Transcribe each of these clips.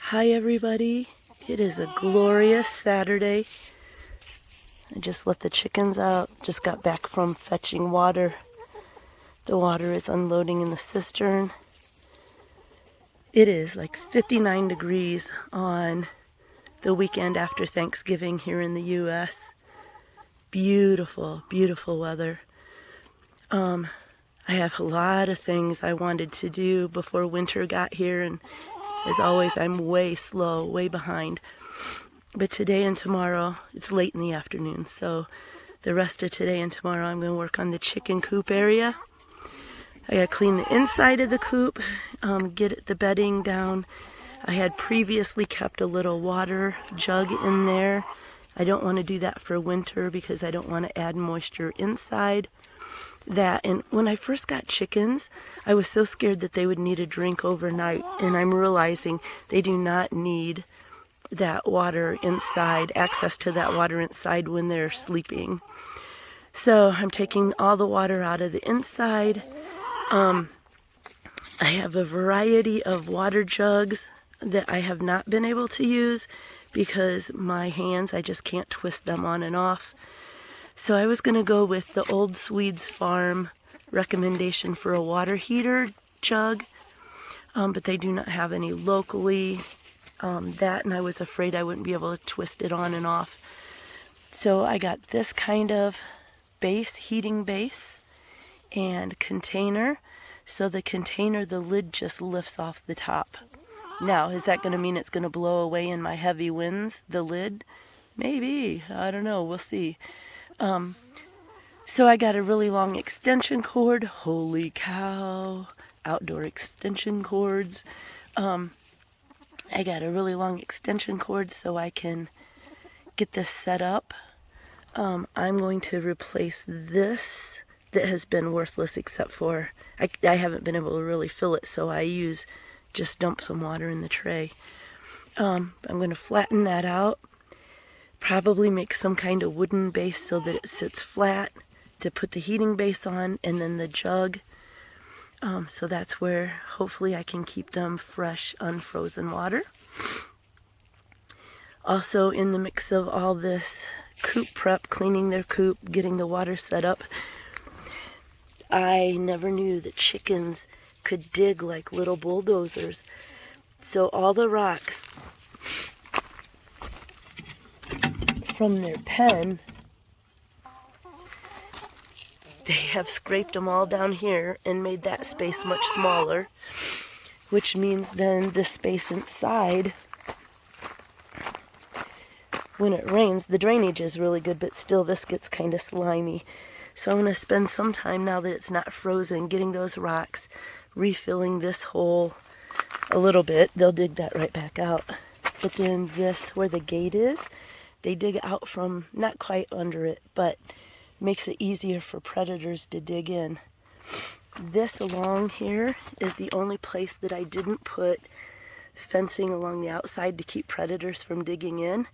Hi everybody, it is a glorious Saturday. I just let the chickens out, just got back from fetching water. The water is unloading in the cistern. It is like 59 degrees on the weekend after Thanksgiving here in the U.S. Beautiful, beautiful weather. I have a lot of things I wanted to do before winter got here, and as always, I'm way slow, way behind. But today and tomorrow, it's late in the afternoon, so the rest of today and tomorrow I'm going to work on the chicken coop area. I got to clean the inside of the coop, get the bedding down. I had previously kept a little water jug in there. I don't want to do that for winter because I don't want to add moisture inside. And when I first got chickens, I was so scared that they would need a drink overnight, and I'm realizing they do not need that water inside, access to that water inside when they're sleeping. So I'm taking all the water out of the inside. I have a variety of water jugs that I have not been able to use because my hands, I just can't twist them on and off. So I was going to go with the Old Swedes Farm recommendation for a water heater jug, but they do not have any locally. And I was afraid I wouldn't be able to twist it on and off. So I got this kind of base, heating base and container. So the container, the lid just lifts off the top. Now, is that going to mean it's going to blow away in my heavy winds, the lid? Maybe. I don't know. We'll see. So I got a really long extension cord. Holy cow. Outdoor extension cords. I got a really long extension cord so I can get this set up. I'm going to replace this that has been worthless except for I haven't been able to really fill it, so I just dump some water in the tray. I'm going to flatten that out. Probably make some kind of wooden base so that it sits flat to put the heating base on, and then the jug. So that's where hopefully I can keep them fresh, unfrozen water. Also, in the mix of all this coop prep, cleaning their coop, getting the water set up, I never knew that chickens could dig like little bulldozers. So all the rocks from their pen, they have scraped them all down here and made that space much smaller, which means then the space inside, when it rains, the drainage is really good, but still this gets kind of slimy. So I'm going to spend some time, now that it's not frozen, getting those rocks, refilling this hole a little bit. They'll dig that right back out. But then this, where the gate is, they dig out from, not quite under it, but makes it easier for predators to dig in. This along here is the only place that I didn't put fencing along the outside to keep predators from digging in.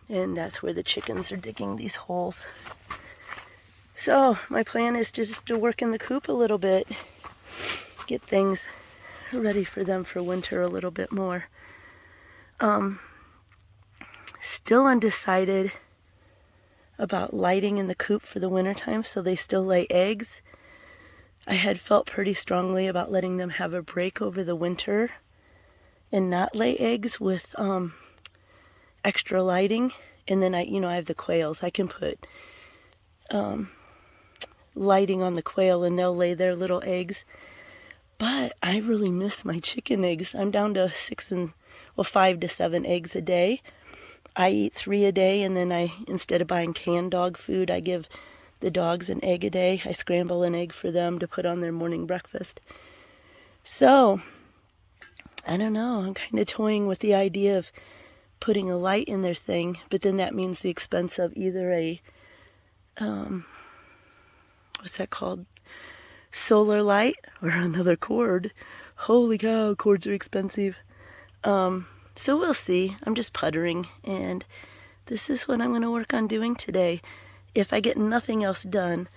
And that's where the chickens are digging these holes. So my plan is just to work in the coop a little bit, get things ready for them for winter a little bit more. Still undecided about lighting in the coop for the wintertime, so they still lay eggs. I had felt pretty strongly about letting them have a break over the winter and not lay eggs with extra lighting. And then I have the quails. I can put lighting on the quail and they'll lay their little eggs. But I really miss my chicken eggs. I'm down to 5 to 7 eggs a day. I eat 3 a day, and then instead of buying canned dog food, I give the dogs an egg a day. I scramble an egg for them to put on their morning breakfast. So, I don't know. I'm kind of toying with the idea of putting a light in their thing, but then that means the expense of either a, what's that called? Solar light or another cord. Holy cow, cords are expensive. So we'll see. I'm just puttering, and this is what I'm going to work on doing today. If I get nothing else done,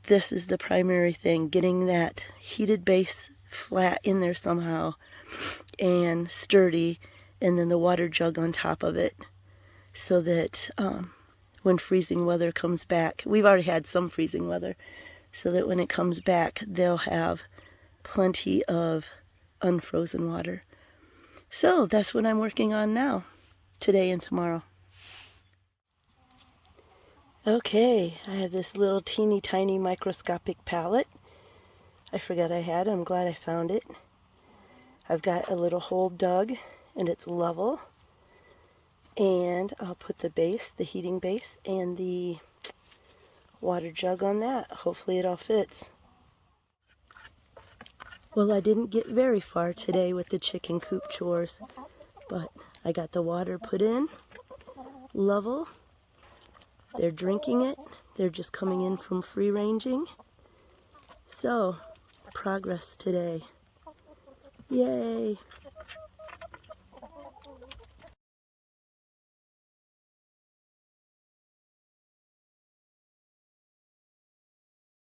this is the primary thing, getting that heated base flat in there somehow, and sturdy, and then the water jug on top of it, so that when freezing weather comes back, we've already had some freezing weather, so that when it comes back, they'll have plenty of unfrozen water. So that's what I'm working on now, today and tomorrow. Okay, I have this little teeny tiny microscopic palette. I forgot I had it. I'm glad I found it. I've got a little hole dug and it's level. And I'll put the base, the heating base, and the water jug on that. Hopefully it all fits. Well, I didn't get very far today with the chicken coop chores, but I got the water put in, level. They're drinking it. They're just coming in from free ranging. So, progress today. Yay!